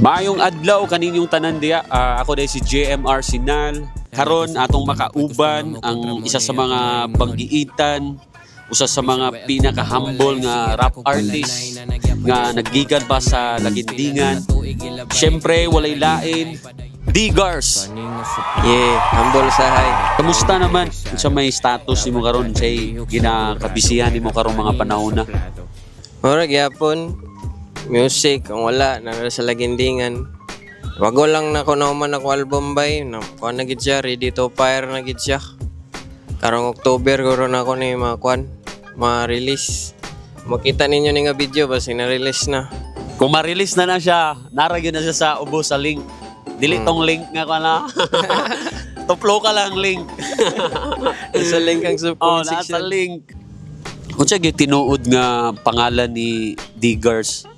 Maayong adlaw kaninyong tanan diya. Ako dahil si JMR Sinal. Karon atong makauban ang isa sa mga banggiitan, usa sa mga pinaka-humble nga rap artist nga naggigan pa sa Lagindingan. Siyempre walay lain, D-Gars. Yeah, humble sahay. Kamusta naman sa may status nimo karon say ginakabisihan nimo karong mga panahon na? Mura gyapon music kung wala na sa Lagindingan. Bago lang na ko naman ako album bay, na kuan na gid siya, Ready to Fire na gid siya. Karong October guro na ako ni ma-release. Makita ninyo ni nga video basi na-release na. Kung ma-release na siya, naragyan na siya sa ubos sa link. Dili tong link nga ko na. Tuplo ka lang link. Sa link ang comment section. Nasa link. Kung siya tinuod nga pangalan ni D-Gars?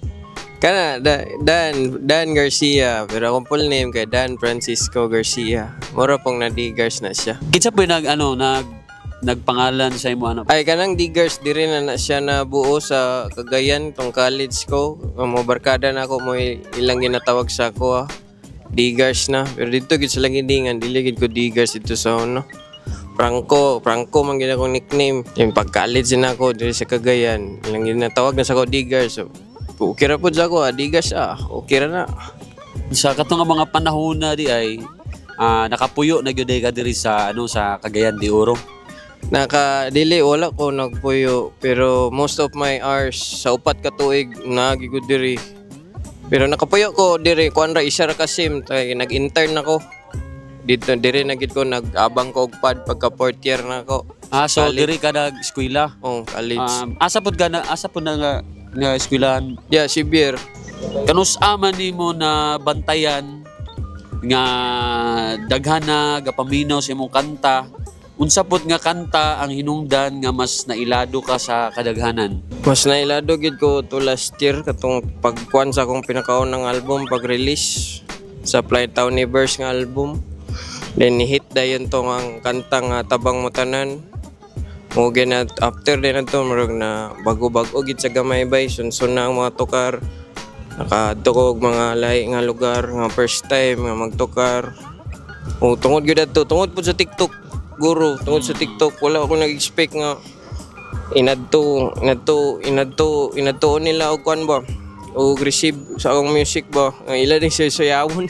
Kana, Dan Garcia. Pero akong full name kay Dan Francisco Garcia. Mura pong na D-Gars na siya. Kinsa po nagpangalan sa imo ano? Ay, kanang D-Gars, di rin na siya nabuo sa Cagayan, tong college ko. Mo barkada na ako, mo ilang ginatawag sa ako. D-Gars na. Pero dito gid sa Lagindingan, dili gid ko D-Gars dito sa ano. Franco man gina kong nickname. Yung pag-college na ako dito sa Cagayan, ilang ginatawag na sa ako D-Gars. So, okay ra po sa ako, D-Gars okay ra na. Sa katong mga panahon na di ay nakapuyo na gyud ka diri sa sa Cagayan de Oro. Dili wala ko nagpuyo, pero most of my hours sa upat ka tuig nagigud diri. Pero nakapuyo ko diri kuan ra isa ra ka sim, nag-intern ako. Dito diri na gid ko nag-abang ko og pad pagka fourth year na ako. So diri ka nag-eskwela? Oh, college. Asa pud na nga eskwelahan? Yeah, Sibir. Kanus-aman nimo na bantayan nga daghan na gapaminaw sa imong kanta. Unsa pud nga kanta ang hinungdan nga mas nailado ka sa kadaghanan? Mas nailado gid ko to last year katong pagkuan sa akong pinakaunang album pag-release sa Flight Town Universe nga album. Then hit dayon tong ang kanta nga Tabang Mo Tanan. Mo gina after din ato murag na bago-bago gid sa gamay bay sunsun na ang mga tukar. Nakadto ko og mga lahi nga lugar nga first time nga magtukar. O tungod gyud ato, tungod pud sa TikTok. Guro, tungod sa TikTok wala ako nag-expect nga inadto nila og kuan ba. O receive sa akong music ba. Ila din siya sayawon.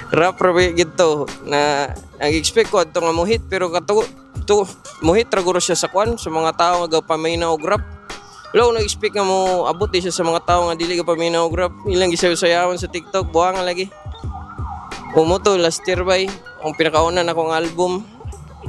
Rap gito na nag-expect ko ato nga mo hit pero mo hit ra guro siya sa kwan sa mga tao nga gapaminaw og rap. Wala ko nag-expect nga mo abot siya sa mga tao nga dili gapaminaw og rap. Ilang gisayawan sa TikTok buang lagi. Umuto last year bay ang pinakauna na akong album.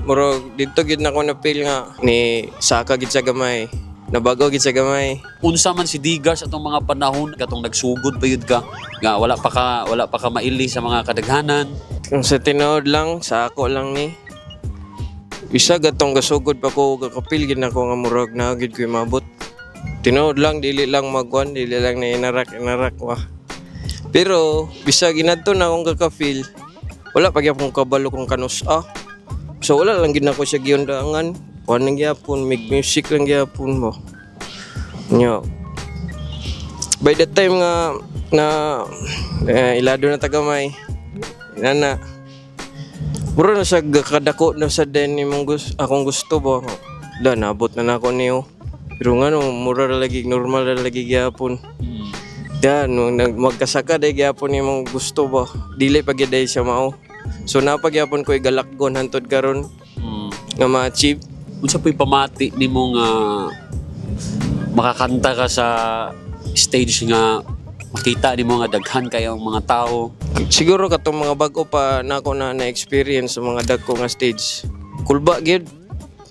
Muro dito gid na ko na feel nga ni saka gid sa gamay. Nabago gid sa gamay. Unsa man si D-Gars atong mga panahon katong nagsugod pa yun ka nga wala pa ka maili sa mga kadaghanan. Kung sa tinuod lang sa ako lang ni isa gatong gasugod pa ko kakapil gid na ko nga murag na gid ko mabot. Tinuod lang dili lang magwan, dili lang na inarak wa. Pero bisa ginadto na akong kakafeel. Wala pa gyapon kabalo kung kanus-a. So wala lang gid na ko siya giyondangan. Kuan lang gyapon, make music lang gyapon mo. Nyo. By that time nga na ilado na tagamay. Inana. Puro na siya kadako na sa den akong gusto ba. Da nabot na nako niyo. Pero ngano mura lagi normal lagi gyapon. Dan magkasaka day gyapon imong gusto ba. Dili pa gyud siya mao. So napagyapon ko igalakgon hantod karon nga ma-achieve. Unsa po'y pamati nimo nga makakanta ka sa stage nga makita nimo nga daghan kayo ang mga tao? Siguro katong mga bago pa nako na-experience sa mga dagko nga stage. Kulba gid.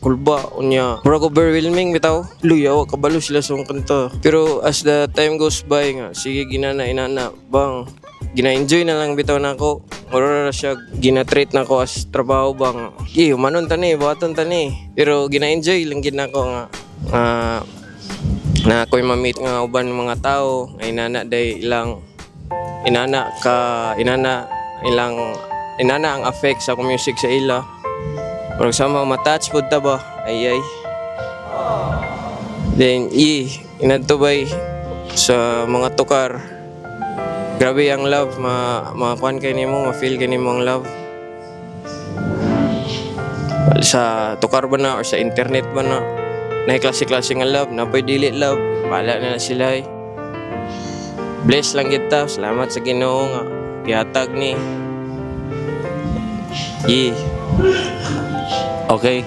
Kulba unya. Mura ko overwhelming bitaw. Luyaw kabalo sila sa kanta. Pero as the time goes by nga sige inana bang gina-enjoy na lang bitaw nako. Mura na siya gina-treat nako as trabaho bang. Humanon tani, buhaton tani. Pero gina-enjoy lang gid nako nga na ako'y ma-meet nga uban mga tao, inana ang effect sa akong music sa ila. Murag sama ma-touch pud ta ba? Ay. Then inadto bay sa mga tukar. Grabe ang love, makuan kay nimo, ma-feel kay nimo ang love. Sa tukar ba na or sa internet ba na klase-klase nga love, na pwede dili love, pala na sila. Bless lang kita, salamat sa Ginoo nga gihatag ni. Okay,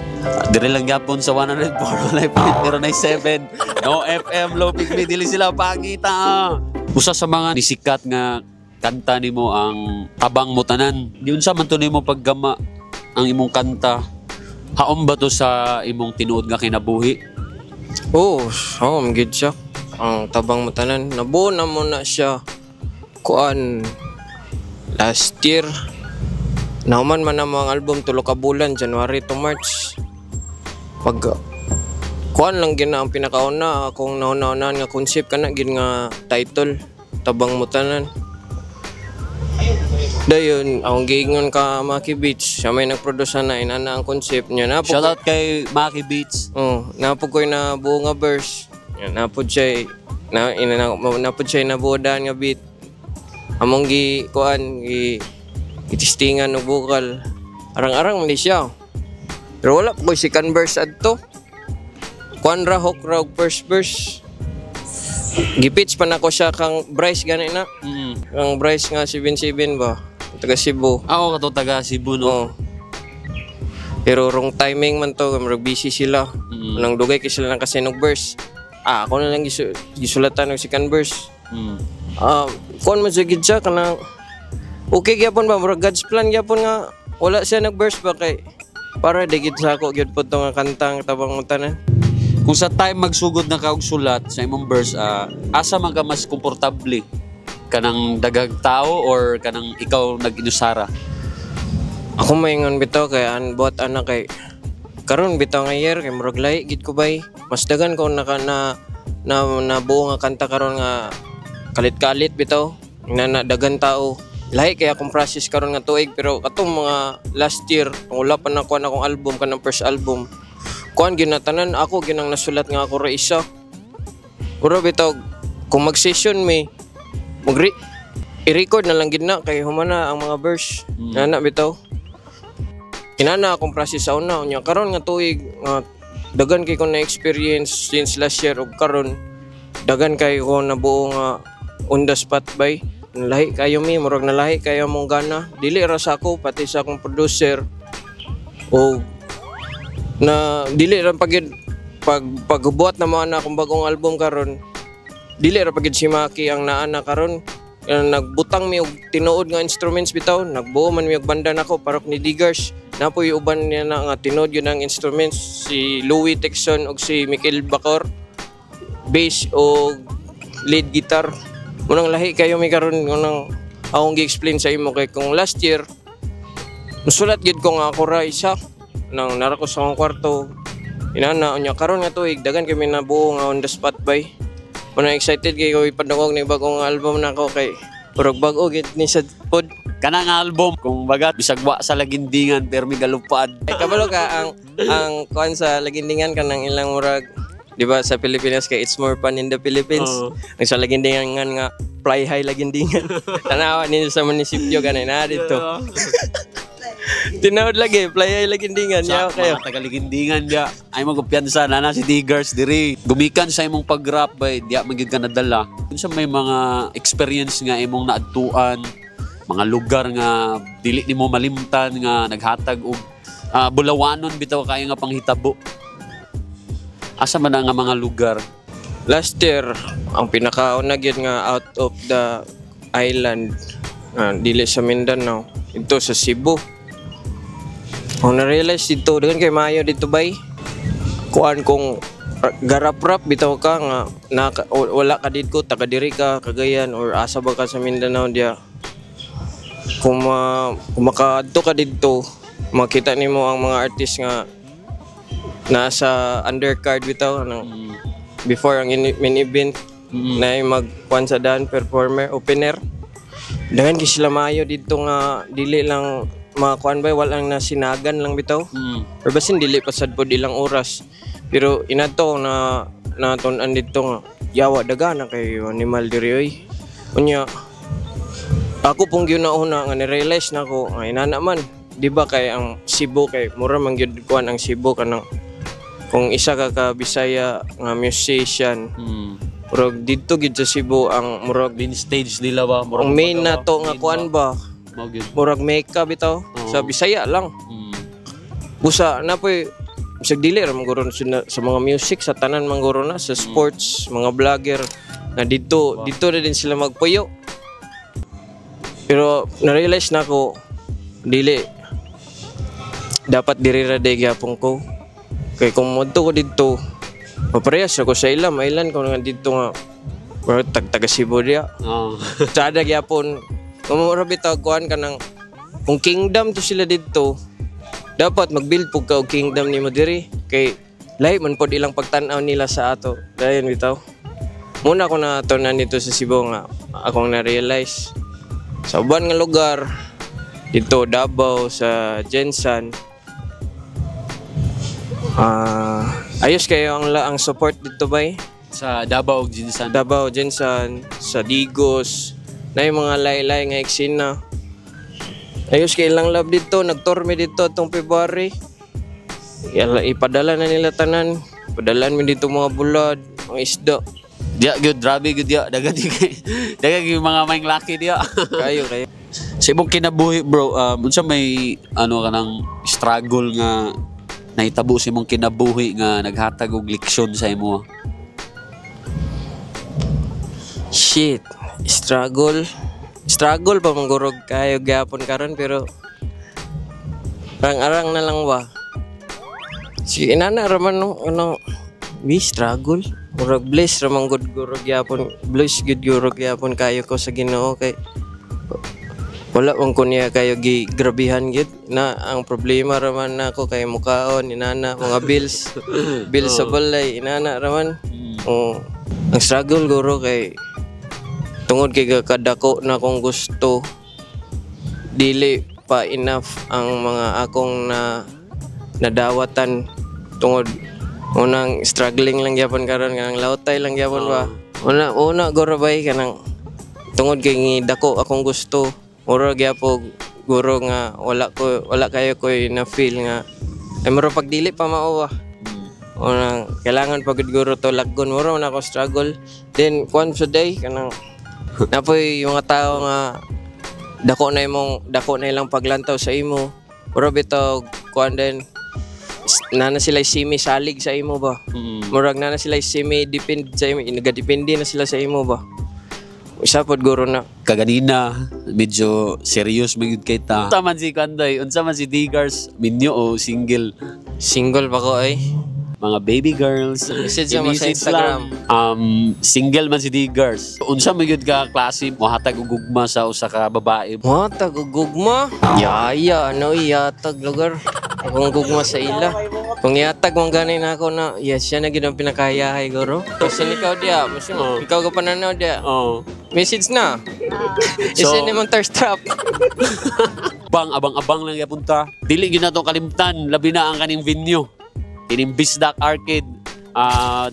dire lang yapon sa 104.09.07 No FM Low Pigme, dili sila pangita. Usa sa mga nisikat nga kanta nimo ang Tabang Mo Tanan. Di unsa man to nimo paggama ang imong kanta? Haom ba to sa imong tinuod nga kinabuhi? Gid siya. Ang Tabang Mo Tanan, nabuo na mo na siya kuan last year. Nauman man ang mga album tulo ka bulan, January to March. Pag kuan lang gina ang pinakauna akong nauna-unahan nga concept kana gid nga title, Tabang Mo Tanan. Dayon, akong giingon ka Maki Beats, siya may nagproduce na inana ang concept niya. Shout out kay Maki Beats. Napod ko na buo nga verse. Napod siya nabuodan nga beat. Among itistingan no vocal. Arang-arang man siya. Pero wala po second verse adto. Kuan ra hook ra first verse. Gipitch pa nako siya kang Bryce gani na. Kang Bryce nga 77 ba. Taga Cebu. Ako kato taga Cebu no. Pero wrong timing man to, marag busy sila. Nang dugay kay sila nang kasinog verse. Ako na lang gisulatan ng second verse. Kuan man sa gid siya kanang okay gyapon ba, murag God's plan gyapon nga wala siya nag-verse ba kay para digid sa ako gyud pud tong kantang Tabang Mo Tanan. Kung sa time magsugod na ka og sulat sa imong verse, asa man ka mas komportable? Kanang daghang tao or kanang ikaw nag-inusara? Ako maingon bitaw kay buhat ana kay karon bitaw nga year kay murag lahi gid ko bay. Mas dagan ko na buo nga kanta karon nga kalit-kalit bitaw. Dagan tao. Lahi kaya akong process karon nga tuig pero katong mga last year wala pa na kuan akong album kanang first album. Kuan ginatanan ako ginang nasulat nga ako ra isa. Puro bitaw kung mag-session may i-record na lang gid na kay humana ang mga verse. Nana bitaw. Inana akong process sa una unya karon nga tuig dagan kay ko na experience since last year ug karon dagan kay ko nabuo nga on the spot by. Nalahi kayo murag nalahi kayo mong gana. Dili ra sa ako pati sa akong producer. O na dili ra pagbuhat na mga akong bagong album karon. Dili ra pagid si Maki ang naana karon. Nagbutang mi og tinuod nga instruments bitaw. Nagbuo man mi og banda nako parok ni Diggers. Napoy uban niya na nga tinuod yun ang instruments si Louis Texon og si Mikel Bacor. Bass o lead guitar. Munang lahi kayo may karon nang akong gi-explain sa imo kay kung last year musulat gid ko nga ako ra isa nang nara ko sa akong kwarto inana unya karon nga tuig dagan kami nabuo nga on the spot by. Munang excited kay ko ipadungog ni bagong album nako kay murag bag-o gid ni sa pod kanang album kung bagat bisag wa sa lagindingan pero mi galupad. Kabalo ka ang kuan sa lagindingan kanang ilang murag. Di ba sa Pilipinas kay it's more fun in the Philippines. Ang sa lagindingan nga fly high lagindingan. Tanawa ninyo sa munisipyo ganay na dito. Tinawad lagi fly high lagindingan niya kayo. Taga lagindingan dia. Ay mo kumpiyansa na si Diggers diri. Gumikan sa imong pag-rap bay diya magid ka nadala. Unsa may mga experience nga imong naadtuan, mga lugar nga dili nimo malimtan nga naghatag og bulawanon bitaw kayo nga panghitabo. Asa man nga mga lugar? Last year, ang pinakauna gyud nga out of the island, dili sa Mindanao, ito sa Cebu. Kung na-realize dito, dagan kay maayo dito bay. Kuan kung garap-rap bitaw ka nga wala ka dito, taga diri ka, Cagayan or asa ba ka sa Mindanao dia. Kung makaadto ka dito, makita nimo ang mga artist nga nasa undercard bitaw before ang main event na magkuan sa daan performer opener dagan kay sila maayo dito nga dili lang makuan bay walang nasinagan lang bitaw or basin dili pa sad pod ilang oras pero inato na natun-an dito nga yawa daga na kay animal diri oy unya ako pong ginauna nga ni-realize na ko ay inana man, di ba kay ang Cebu kay mura man gyud kuan ang Cebu kanang kung isa ka Bisaya nga musician. Murag dito gid sa Cebu ang murag Main stage nila ba? ang main na to nga kuan ba? Murag makeup bitaw sa Bisaya lang. Busa na po'y bisag dili ra mangguro sa mga music sa tanan mangguro na sa sports, mga vlogger na dito na din sila magpuyo. Pero na-realize na ko dili dapat diri ra day gyapon ko. Kay kung modto ko dito, maparehas ako sa ila, mailan ko nga dito nga taga Cebu dia. Sada gyapon kumura bitaw kuan kanang kung kingdom to sila dito, dapat mag-build pug ka og kingdom nimo diri kay lahi man pod ilang pagtan-aw nila sa ato. Dayon bitaw. Muna ko na to nandito sa Cebu nga akong na-realize sa uban nga lugar dito Davao sa Jensan. Ayos kayo ang support dito bay sa Davao Jensan. Davao Jensan sa Digos na yung mga laylay nga eksena. Ayos kay ilang love dito, nagtorme dito itong February. Ipadala na nila tanan. Padalan mo dito mga bulad, mga isda. Dia good, grabe good dia. Dagan yung mga maing laki dia. Kayo. Sa imong kinabuhi bro, unsa may ano kanang struggle nga nahitabo sa imong kinabuhi nga naghatag og leksyon sa imo? Shit, struggle pa manggurog kayo gyapon karon pero arang-arang na lang ba. Si inana raman ano we struggle. Murag bless ramang good gurog gyapon. Bless good gurog gyapon kayo ko sa Ginoo kay wala man ko niya kayo gigrabihan gid na ang problema raman nako kay mukaon inana mga bills sa balay inana raman. Ang struggle guro kay tungod kay kadako na kung gusto dili pa enough ang mga akong nadawatan tungod unang struggling lang gyapon karon kanang lautay lang gyapon ba. Una guro bay kanang tungod kay dako akong gusto mura gyapon guro nga wala kayo ko na feel nga ay mura pagdili pa mao ba. Unang kailangan pagud guro to laggon mura na ako struggle then once a day kanang napoy yung mga tao nga dako na ilang paglantaw sa imo mura bitaw kuan din nana sila simi salig sa imo ba. Murag nana sila simi depend sa imo nagadepende na sila sa imo ba. Isa pod guro na kaganina medyo serious magud kay ta. Unsa man si Kanday, unsa man si Digars, minyo o single pa ko ay mga baby girls. Message mo sa Instagram. Single man si Digars. Unsa man gyud ka klase mo hatag og gugma sa usa ka babae? Hatag og gugma? Yaya ano iyatag lugar. Akong gugma sa ila. Kung iatag mong ganay na ako na, yes, siya na gid ang pinakayahay guro. Kasi ikaw dia, ikaw ka pananaw dia. Message na. Isa naman thirst trap. Abang-abang lang yapunta. Dili gyud nato kalimtan, labi na ang kaning venue. Kining Bisdak Arcade.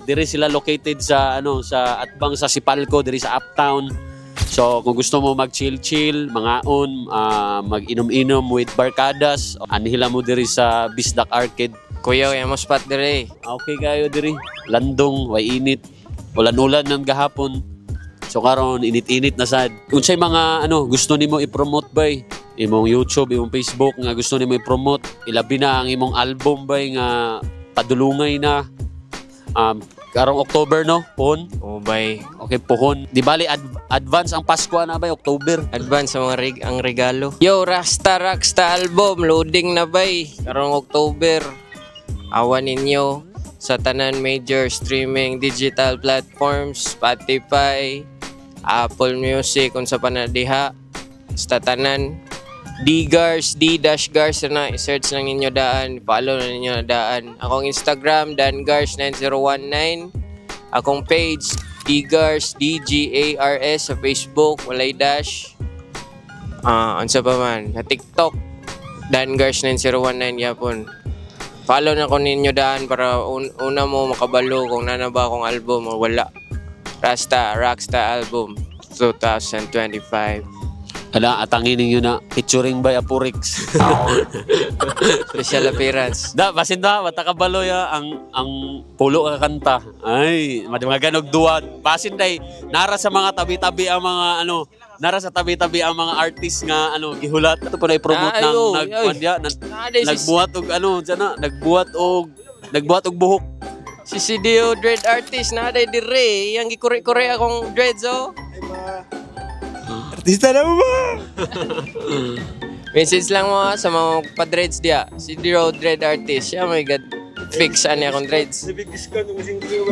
Dire sila located sa sa atbang sa Sipalco, dire sa Uptown. So kung gusto mo mag-chill-chill, mangaon, mag-inom-inom with barkadas, anhila mo diri sa Bisdak Arcade. Kuya, mo spot dire. Okay kayo diri. Landong, way init. Ulan-ulan ng gahapon. So karon init-init na sad. Unsay mga gusto nimo i-promote bay? Imong YouTube, imong Facebook nga gusto nimo i-promote, ilabi na ang imong album bay nga padulungay na. Karong October no, pohon. Bay. Okay, pohon. Di bali advance ang Pasko na bay, October. Advance ang ang regalo. Yo, Rasta album loading na bay. Karong October. Awan ninyo sa tanan major streaming digital platforms, Spotify, Apple Music unsa pa na diha. Sa tanan D-Gars na i-search lang ninyo daan, follow na ninyo daan. Akong Instagram dangars9019. Akong page D-Gars DGARS sa Facebook, walay dash. Unsa pa man, na TikTok dangars9019 yapon. Follow na ko ninyo daan para una mo makabalo kung nana ba akong album o wala. Rockstar album 2025. Hala, atangin ninyo na featuring by Apurix. Special appearance. Da, basin da, mata kabalo ya ang pulo ka kanta. Ay, mga ganog duwan. Basin day, nara sa mga tabi-tabi ang mga ano, nara sa tabi-tabi ang mga artist nga ano gihulat. Ito po na i-promote nagbuhat og ano, sana nagbuhat og buhok. Si CDO Dread Artist na day dire, yang gikure-kure akong dreads oh. Artista na mo. Message lang mo sa mga pa-dreads dia. CDO Dread Artist, yeah, my god. Fix ani akong dreads.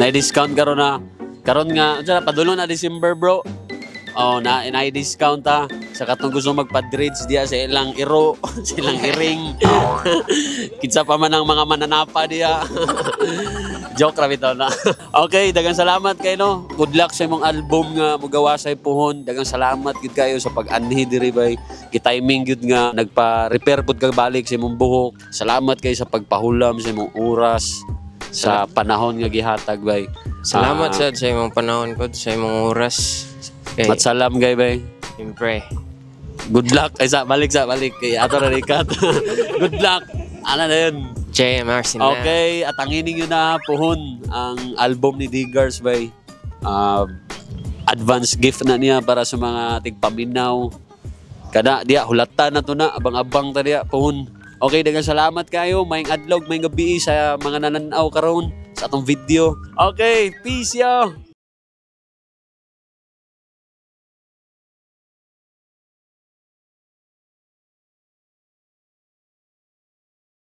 Na-discount karon na. Karon nga, padulo na December, bro. Oh, na-discount ta. Sa katong gusto magpa-dreads diya sa ilang iro, sa ilang iring. Kinsa pa man ang mga mananapa diya. Joke ra bitaw na. Okay, dagang salamat kay no. Good luck sa imong album nga mogawa sa puhon. Dagang salamat gid kayo sa pag-anhi diri bay. Gi-timing gid nga nagpa-repair pud kag balik sa imong buhok. Salamat kay sa pagpahulam sa imong oras sa panahon nga gihatag bay. Salamat sad sa imong panahon pod, sa imong oras. Okay. Matsalam gay bay. Siyempre. Good luck. Ay balik. Kay ato na rikat. Good luck. Ano na yun? JMR Sinal. Okay, at ang nyo na puhon ang album ni Diggers by advance gift na niya para sa mga tigpaminaw. Kada diya hulatan na to na abang-abang ta diya puhon. Okay, dagang salamat kayo. Mayong adlog, mayong gabi sa mga nananaw karon sa atong video. Okay, peace yo.